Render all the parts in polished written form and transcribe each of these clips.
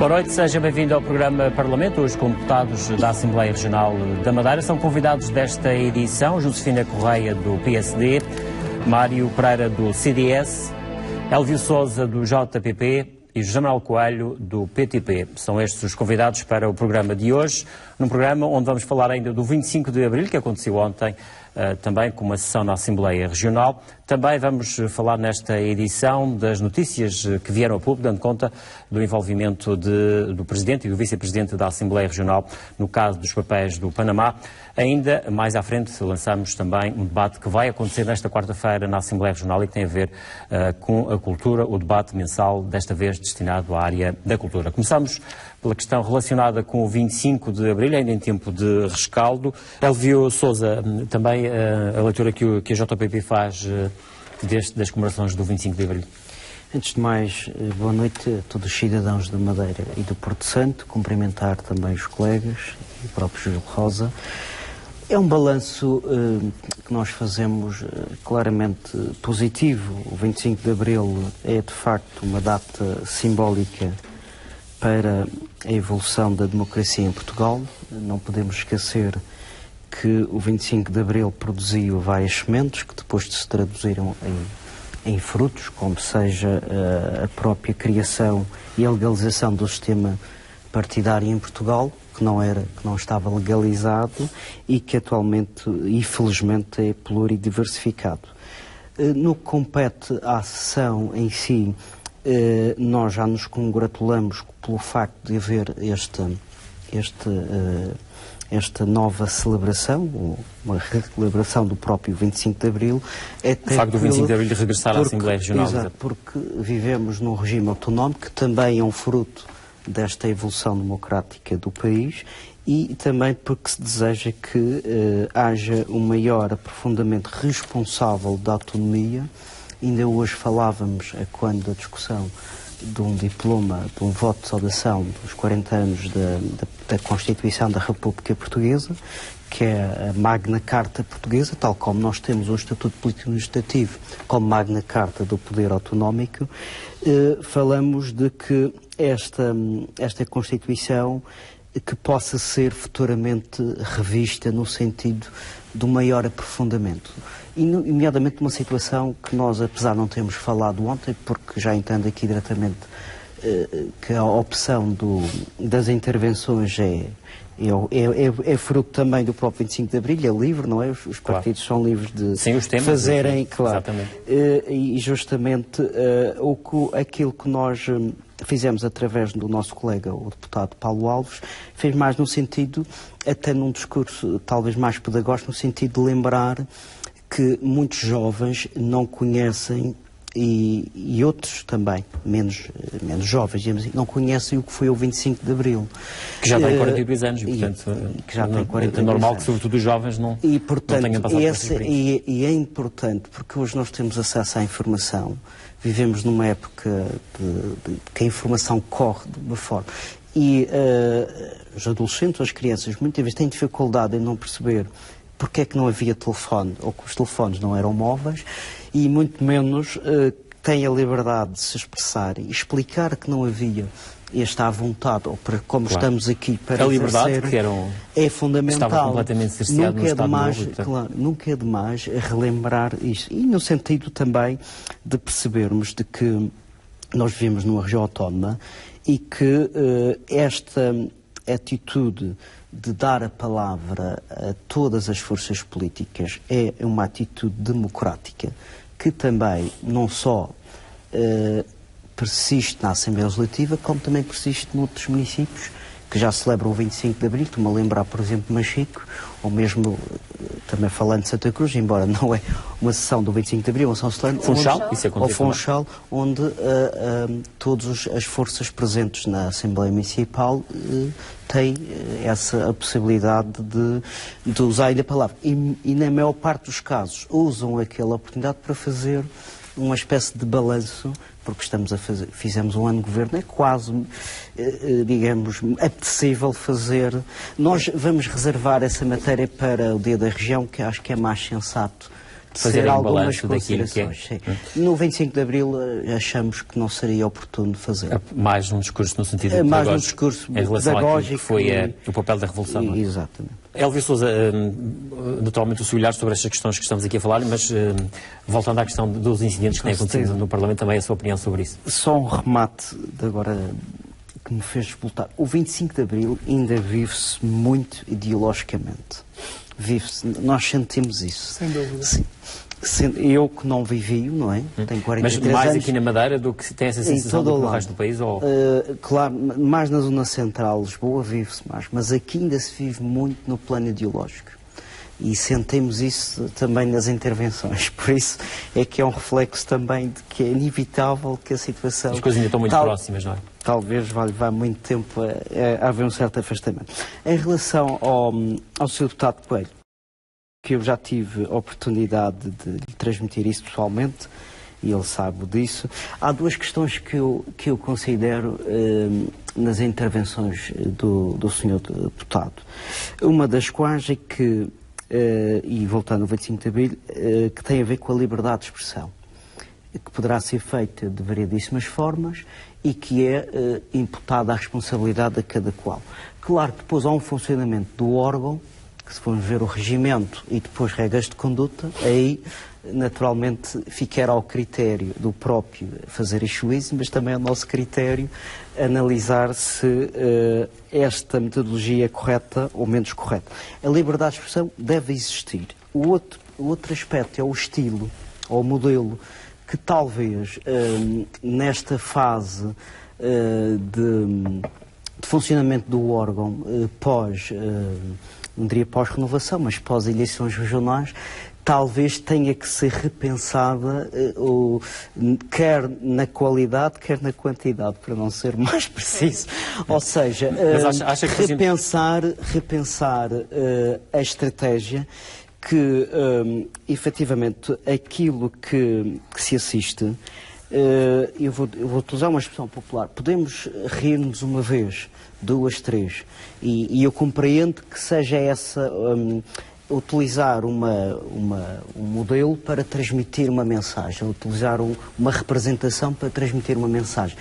Boa noite, seja bem-vindo ao programa Parlamento. Hoje com deputados da Assembleia Regional da Madeira. São convidados desta edição Josefina Correia, do PSD, Mário Pereira, do CDS, Elvio Sousa, do JPP e José Manuel Coelho, do PTP. São estes os convidados para o programa de hoje, num programa onde vamos falar ainda do 25 de Abril, que aconteceu ontem, também com uma sessão na Assembleia Regional. Também vamos falar nesta edição das notícias que vieram a público, dando conta do envolvimento do Presidente e do Vice-Presidente da Assembleia Regional no caso dos papéis do Panamá. Ainda mais à frente lançamos também um debate que vai acontecer nesta quarta-feira na Assembleia Regional e que tem a ver com a cultura, o debate mensal, desta vez destinado à área da cultura. Começamos pela questão relacionada com o 25 de Abril, ainda em tempo de rescaldo. Elvio Sousa, também a leitura que a JPP faz das comemorações do 25 de Abril. Antes de mais, boa noite a todos os cidadãos da Madeira e do Porto Santo, cumprimentar também os colegas e o próprio Júlio Rosa. É um balanço que nós fazemos claramente positivo. O 25 de Abril é, de facto, uma data simbólica para a evolução da democracia em Portugal. Não podemos esquecer que o 25 de Abril produziu várias sementes que depois se traduziram em frutos, como seja a própria criação e a legalização do sistema partidário em Portugal, que não estava legalizado e que atualmente, infelizmente, é pluridiversificado. No que compete à sessão em si, nós já nos congratulamos pelo facto de haver esta nova celebração, uma recelebração do próprio 25 de Abril. O facto do 25 de Abril de regressar à Assembleia Regional. Exato, porque vivemos num regime autonómico que também é um fruto desta evolução democrática do país e também porque se deseja que haja um maior aprofundamento responsável da autonomia. Ainda hoje falávamos, quando da discussão de um diploma, de um voto de saudação dos 40 anos da Constituição da República Portuguesa, que é a Magna Carta Portuguesa, tal como nós temos um Estatuto Político-Legislativo como Magna Carta do Poder Autonómico, falamos de que esta Constituição que possa ser futuramente revista no sentido do maior aprofundamento. E, nomeadamente, uma situação que nós, apesar de não termos falado ontem, porque já entendo aqui diretamente que a opção das intervenções é fruto também do próprio 25 de Abril, é livre, não é? Os partidos são livres de fazerem, claro. Exatamente. E justamente aquilo que nós fizemos através do nosso colega, o deputado Paulo Alves, fez mais no sentido, até num discurso talvez mais pedagógico, no sentido de lembrar que muitos jovens não conhecem e outros também, menos jovens, digamos assim, não conhecem o que foi o 25 de Abril. Que já tem 42 anos, e portanto, que já tem 42 é normal anos. que, sobretudo, os jovens não tenham passado por essa experiência. E é importante, porque hoje nós temos acesso à informação, vivemos numa época que a informação corre de uma forma. E os adolescentes, as crianças, muitas vezes têm dificuldade em não perceber porque é que não havia telefone, ou que os telefones não eram móveis, e muito menos têm a liberdade de se expressar e explicar que não havia esta à vontade, ou para, como claro. Estamos aqui para a liberdade exercer, que é fundamental. Estava completamente cerceado no Estado Novo. Claro, nunca é demais relembrar isto. E no sentido também de percebermos de que nós vivemos numa região autónoma e que esta atitude de dar a palavra a todas as forças políticas é uma atitude democrática que também não só persiste na Assembleia Legislativa, como também persiste noutros municípios que já celebram o 25 de Abril. Estou-me a lembrar, por exemplo, Machico, ou mesmo, também falando de Santa Cruz, embora não é uma sessão do 25 de Abril, uma sessão solene, ou Funchal, onde todas as forças presentes na Assembleia Municipal têm a possibilidade de usar ainda a palavra. E na maior parte dos casos usam aquela oportunidade para fazer uma espécie de balanço, porque fizemos um ano de governo, é quase, digamos, apetecível fazer. Nós vamos reservar essa matéria para o Dia da Região, que acho que é mais sensato fazer algumas balanço daquilo que é. Sim. No 25 de Abril achamos que não seria oportuno fazer. Mais um discurso no sentido mais um discurso em relação àquilo que foi o papel da Revolução. Não é? Exatamente. Elvio Sousa, naturalmente o seu olhar sobre estas questões que estamos aqui a falar, mas voltando à questão dos incidentes que têm acontecido no Parlamento, também a sua opinião sobre isso. Só um remate de agora que me fez voltar. O 25 de Abril ainda vive-se muito ideologicamente. Vive-se, nós sentimos isso. Sem dúvida. Sim. Eu que não vivi, não é? Tenho 43 Mas mais anos. Aqui na Madeira do que tem essa sensação do que no resto do país? Ou... claro, mais na zona central, Lisboa, vive-se mais. Mas aqui ainda se vive muito no plano ideológico. E sentimos isso também nas intervenções. Por isso é que é um reflexo também de que é inevitável que a situação... As coisas ainda estão muito próximas, não é? Talvez vá muito tempo a haver um certo afastamento. Em relação ao Sr. Deputado Coelho, que eu já tive a oportunidade de lhe transmitir isso pessoalmente, e ele sabe disso, há duas questões que eu considero nas intervenções do Sr. Deputado. Uma das quais é que, e voltando ao 25 de Abril, que tem a ver com a liberdade de expressão, que poderá ser feita de variedíssimas formas e que é imputada à responsabilidade a cada qual. Claro que depois há um funcionamento do órgão, que se formos ver o regimento e depois regras de conduta, aí naturalmente ficará ao critério do próprio fazer este juízo, mas também ao nosso critério analisar se esta metodologia é correta ou menos correta. A liberdade de expressão deve existir. O outro aspecto é o estilo, ou o modelo, que talvez nesta fase de funcionamento do órgão não diria pós-renovação, mas pós-eleições regionais, talvez tenha que ser repensada, quer na qualidade, quer na quantidade, para não ser mais preciso. Ou seja, acha que repensar a estratégia que, efetivamente, aquilo que se assiste, eu vou utilizar uma expressão popular, podemos rir-nos uma vez, duas, três, e eu compreendo que seja essa, utilizar um modelo para transmitir uma mensagem, utilizar uma representação para transmitir uma mensagem.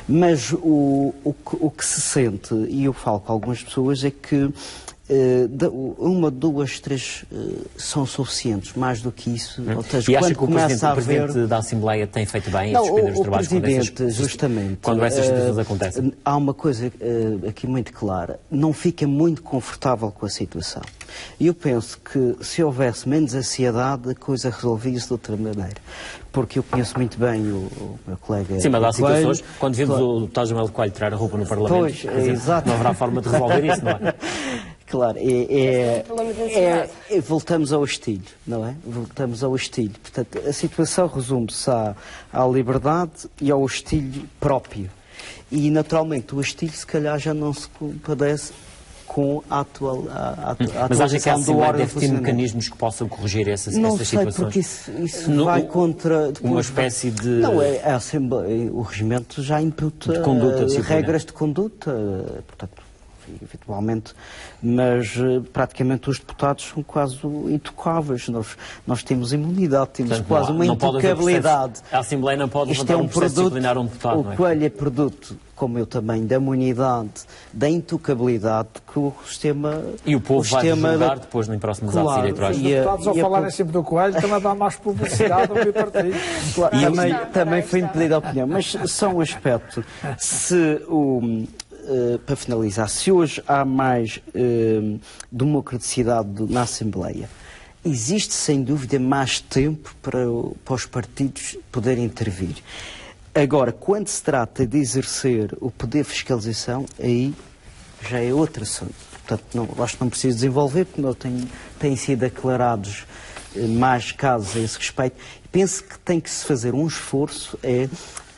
Mas o que se sente, e eu falo com algumas pessoas, é que uma, duas, três são suficientes, mais do que isso. Ou seja, e acha que o Presidente da Assembleia tem feito bem em suspender os trabalhos quando essas situações acontecem? Há uma coisa aqui muito clara, não fica muito confortável com a situação. E eu penso que se houvesse menos ansiedade, a coisa resolvia-se de outra maneira. Porque eu conheço muito bem o meu colega. Sim, mas há situações, quando vimos o deputado João Melo Coelho tirar a roupa no Parlamento, não haverá forma de resolver isso, não é? Claro, voltamos ao estilo, não é? Voltamos ao estilo. Portanto, a situação resume-se à liberdade e ao estilo próprio. E, naturalmente, o estilo, se calhar, já não se compadece com a atualização do órgão. Mas acha que a Assembleia deve ter mecanismos que possam corrigir essas situações? Não sei, porque isso vai contra... Uma espécie de... Não, a Assembleia, o regimento já imputa regras de conduta, portanto, eventualmente, mas praticamente os deputados são quase intocáveis. Nós temos imunidade, temos quase uma intocabilidade. A Assembleia não pode levantar um processo disciplinar um deputado. O Coelho é produto, como eu também, da imunidade, da intocabilidade que o sistema... E o povo vai julgar depois em próximos atos eleitorais. Os deputados, ao falarem sempre do Coelho, também dá mais publicidade ao meu partido. Também foi impedida a opinião, mas só um aspecto. Para finalizar, se hoje há mais democraticidade na Assembleia, existe sem dúvida mais tempo para os partidos poderem intervir. Agora, quando se trata de exercer o poder de fiscalização, aí já é outro assunto. Portanto, acho que não preciso desenvolver, porque não têm sido declarados mais casos a esse respeito. Penso que tem que se fazer um esforço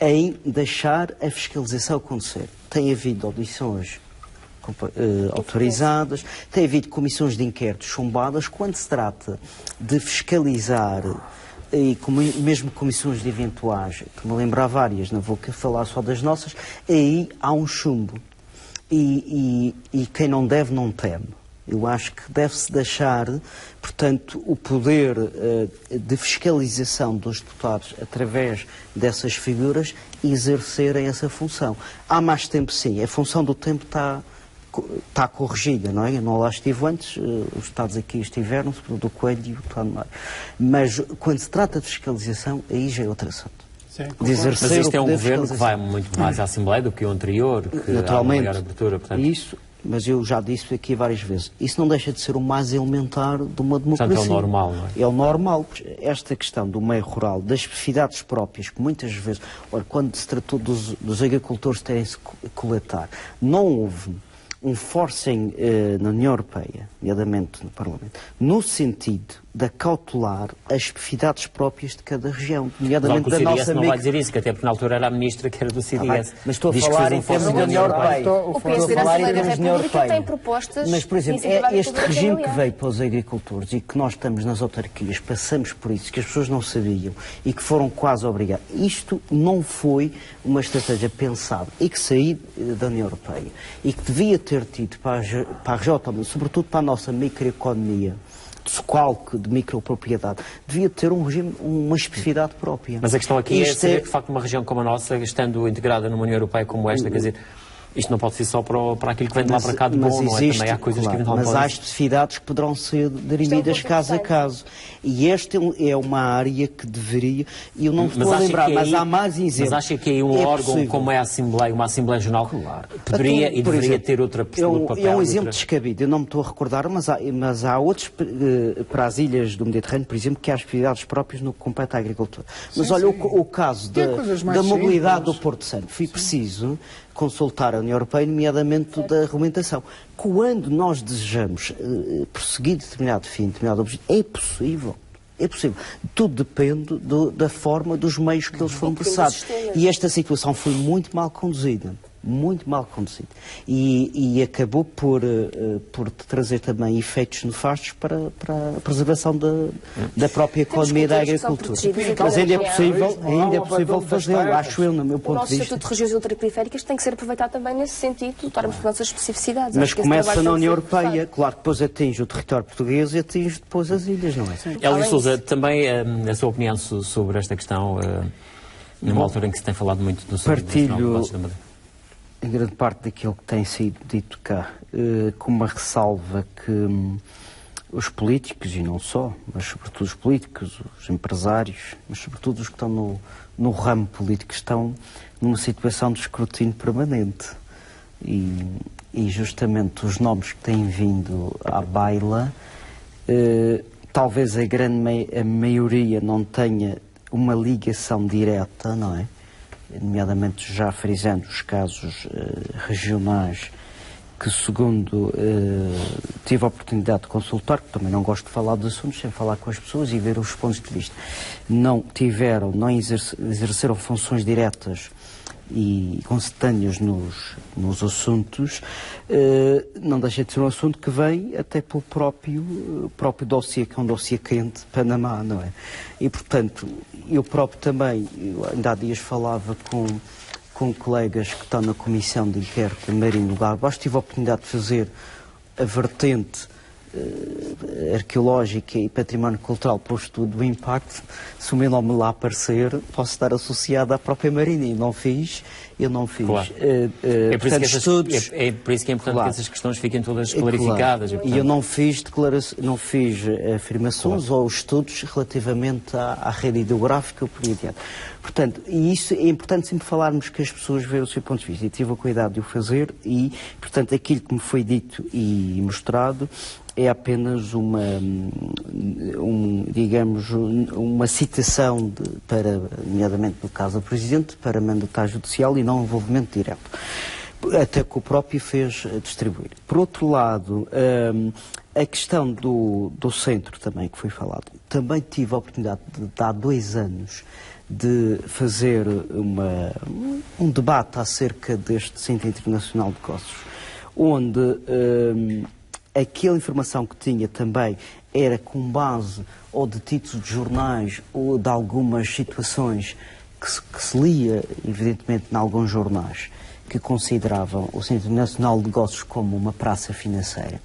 em deixar a fiscalização acontecer. Tem havido audições autorizadas, tem havido comissões de inquérito chumbadas. Quando se trata de fiscalizar, e mesmo comissões de eventuais, que me lembro há várias, não vou falar só das nossas, aí há um chumbo. E quem não deve, não teme. Eu acho que deve-se deixar, portanto, o poder de fiscalização dos deputados através dessas figuras exercerem essa função. Há mais tempo, sim. A função do tempo está corrigida, não é? Eu não lá estive antes, os deputados aqui estiveram, do Coelho e o deputado Mário. Mas quando se trata de fiscalização, aí já é outro assunto. Sim, mas isto é um governo que vai muito mais à Assembleia do que o anterior, que há uma maior abertura. Portanto... Isso, mas eu já disse aqui várias vezes, isso não deixa de ser o mais elementar de uma democracia. Portanto, é o normal, não é? É o normal. Esta questão do meio rural, das especificidades próprias, que muitas vezes, olha, quando se tratou dos agricultores terem-se coletar, não houve um forcing na União Europeia, nomeadamente no Parlamento, no sentido de acautelar as especificidades próprias de cada região, nomeadamente da nossa... não vai dizer isso, que até porque na altura era a ministra que era do CDS. Mas estou a falar em termos da União Europeia. O PSD da Assembleia da República tem propostas... Mas, por exemplo, este regime que veio para os agricultores e que nós estamos nas autarquias, passamos por isso, que as pessoas não sabiam e que foram quase obrigadas. Isto não foi uma estratégia pensada e que saiu da União Europeia e que devia ter tido para a região, sobretudo para a nossa microeconomia, de socalco, de micropropriedade, devia ter um regime, uma especificidade própria. Mas a questão aqui é saber que, de facto, uma região como a nossa, estando integrada numa União Europeia como esta, quer dizer, isto não pode ser só para aquilo que vem de lá para cá de bom, não é? Também há coisas que eventualmente mas há especificidades que poderão ser derimidas caso a caso. E esta é uma área que deveria... E eu não estou a lembrar, mas há mais exemplos. Mas acha que aí um órgão como é a Assembleia, uma Assembleia Geral, poderia e deveria ter outro papel? É um exemplo descabido. Eu não me estou a recordar, mas há outros para as ilhas do Mediterrâneo, por exemplo, que há especificidades próprias no que compete à agricultura. Mas olha, o caso da mobilidade do Porto Santo. Foi preciso consultar a União Europeia, nomeadamente da regulamentação. Quando nós desejamos prosseguir determinado fim, determinado objetivo, é possível. É possível. Tudo depende da forma, dos meios que eles foram passados. E esta situação foi muito mal conduzida. Muito mal conduzida. E acabou por trazer também efeitos nefastos para a preservação da própria economia da agricultura. Mas ainda é possível fazê-lo, acho eu, no meu ponto de vista. O nosso Estatuto de Regiões Ultraperiféricas tem que ser aproveitado também nesse sentido, lutarmos por nossas especificidades. Mas começa na União Europeia, claro que depois atinge o território português e atinge depois as ilhas, não é? Hélio Sousa, também a sua opinião sobre esta questão, numa altura em que se tem falado muito do partilho em grande parte daquilo que tem sido dito cá, com uma ressalva que os políticos, e não só, mas sobretudo os políticos, os empresários, mas sobretudo os que estão no ramo político, estão numa situação de escrutínio permanente. E justamente os nomes que têm vindo à baila, talvez a maioria não tenha uma ligação direta, não é? Nomeadamente já frisando os casos regionais que, segundo tive a oportunidade de consultar, que também não gosto de falar dos assuntos sem falar com as pessoas e ver os pontos de vista, não exerceram funções diretas e consentâneas nos assuntos, não deixa de ser um assunto que vem até pelo próprio dossiê, que é um dossiê quente, Panamá, não é? E, portanto, eu próprio também, ainda há dias falava com colegas que estão na Comissão de Inquérito Marinho do Lago Baixo, tive a oportunidade de fazer a vertente arqueológica e património cultural para o estudo do impacto. Se o meu nome lá aparecer, posso estar associado à própria Marinha. Eu não fiz. Claro. É por isso que é importante que essas questões fiquem todas clarificadas. Claro. E eu não fiz afirmações ou estudos relativamente à rede hidrográfica ou por aí adiante. Portanto, e isso é importante sempre falarmos que as pessoas veem o seu ponto de vista. E tive o cuidado de o fazer e, portanto, aquilo que me foi dito e mostrado é apenas uma citação nomeadamente no caso do Presidente, para mandatário judicial e não envolvimento direto. Até que o próprio fez distribuir. Por outro lado, a questão do centro também, que foi falado, também tive a oportunidade de, há 2 anos, de fazer um debate acerca deste Centro Internacional de Negócios, onde aquela informação que tinha também era com base ou de títulos de jornais ou de algumas situações que se lia, evidentemente, em alguns jornais, que consideravam o Centro Nacional de Negócios como uma praça financeira.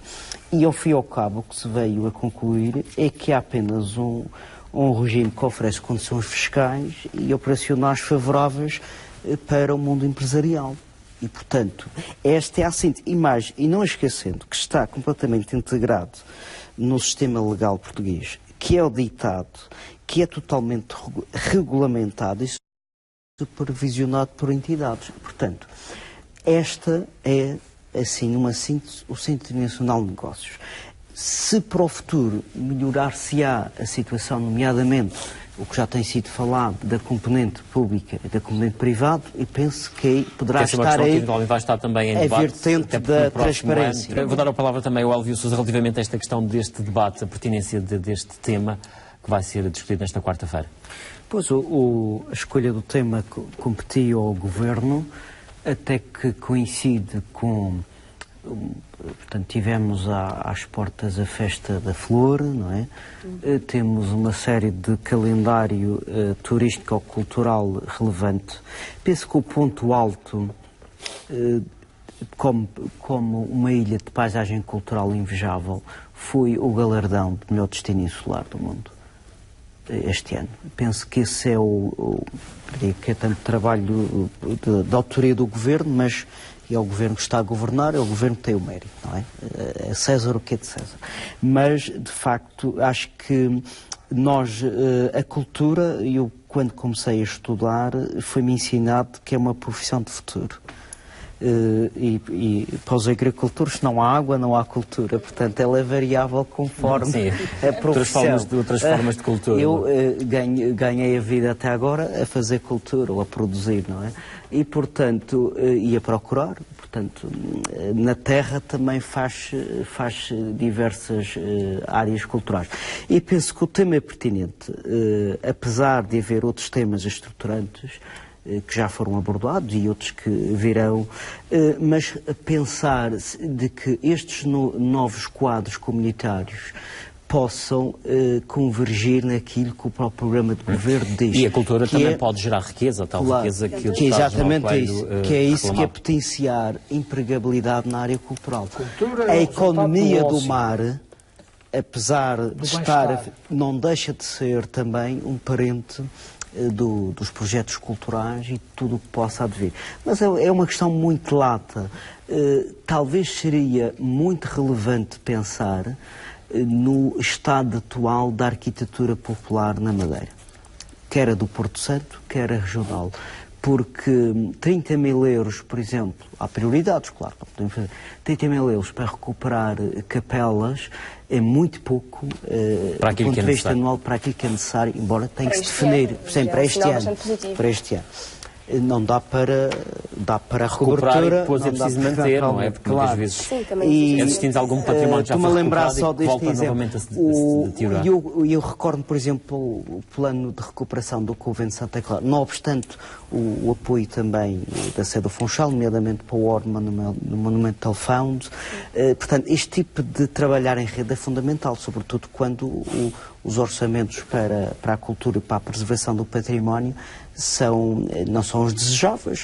E ao fim e ao cabo o que se veio a concluir é que há apenas um regime que oferece condições fiscais e operacionais favoráveis para o mundo empresarial. E, portanto, esta é a síntese. E não esquecendo que está completamente integrado no sistema legal português, que é auditado, que é totalmente regulamentado e supervisionado por entidades. Portanto, esta é, assim, uma síntese, o Centro Nacional de Negócios. Se para o futuro melhorar-se-á a situação, nomeadamente o que já tem sido falado da componente pública e da componente privada, e penso que aí poderá estar aí vai estar também em a debate, vertente da transparência. Vou dar a palavra também ao Elvio Sousa relativamente a esta questão deste debate, a pertinência deste tema que vai ser discutido nesta quarta-feira. Pois, a escolha do tema competiu ao Governo, até que coincide com... Portanto, tivemos às portas a Festa da Flor, não é? Temos uma série de calendário turístico-cultural relevante. Penso que o ponto alto, como uma ilha de paisagem cultural invejável, foi o galardão de melhor destino insular do mundo este ano. Penso que esse é que é tanto trabalho de autoria do Governo, mas é o Governo que está a governar, é o Governo que tem o mérito, não é? É César o que é de César. Mas, de facto, acho que nós, a cultura, eu quando comecei a estudar, foi-me ensinado que é uma profissão de futuro. E para os agricultores não há água, não há cultura, portanto ela é variável conforme a profissão. Outras formas de cultura. Eu ganhei a vida até agora a fazer cultura ou a produzir, não é? E portanto ia procurar, portanto na terra também faz diversas áreas culturais. E penso que o tema é pertinente, apesar de haver outros temas estruturantes que já foram abordados e outros que virão, mas pensar de que estes novos quadros comunitários possam convergir naquilo que o próprio programa de governo diz. E a cultura também pode gerar riqueza, tal riqueza que o que é exatamente Coelho, isso, que é isso reclamava. que é potenciar empregabilidade na área cultural. Cultura A é o economia resultado do ócio. mar, apesar de estar, não deixa de ser também um parente dos projetos culturais e tudo o que possa advir. Mas é uma questão muito lata. Talvez seria muito relevante pensar no estado atual da arquitetura popular na Madeira, quer a do Porto Santo, quer a regional. Porque 30 mil euros, por exemplo, há prioridades, claro, 30 mil euros para recuperar capelas é muito pouco do ponto de vista anual para aquilo que é necessário, embora tenha que se definir, sempre para este ano. Não dá para a recuperar cobertura, e depois é preciso manter, não é? Porque muitas vezes sim, também existindo algum património já foi recuperado só e deste volta exemplo. novamente a se deteriorar. Eu recordo, por exemplo, o plano de recuperação do Convento de Santa Clara. Não obstante o apoio também da sede do Funchal, nomeadamente para o World Monumental Fund. Portanto, este tipo de trabalhar em rede é fundamental, sobretudo quando os orçamentos para a cultura e para a preservação do património não são os desejáveis,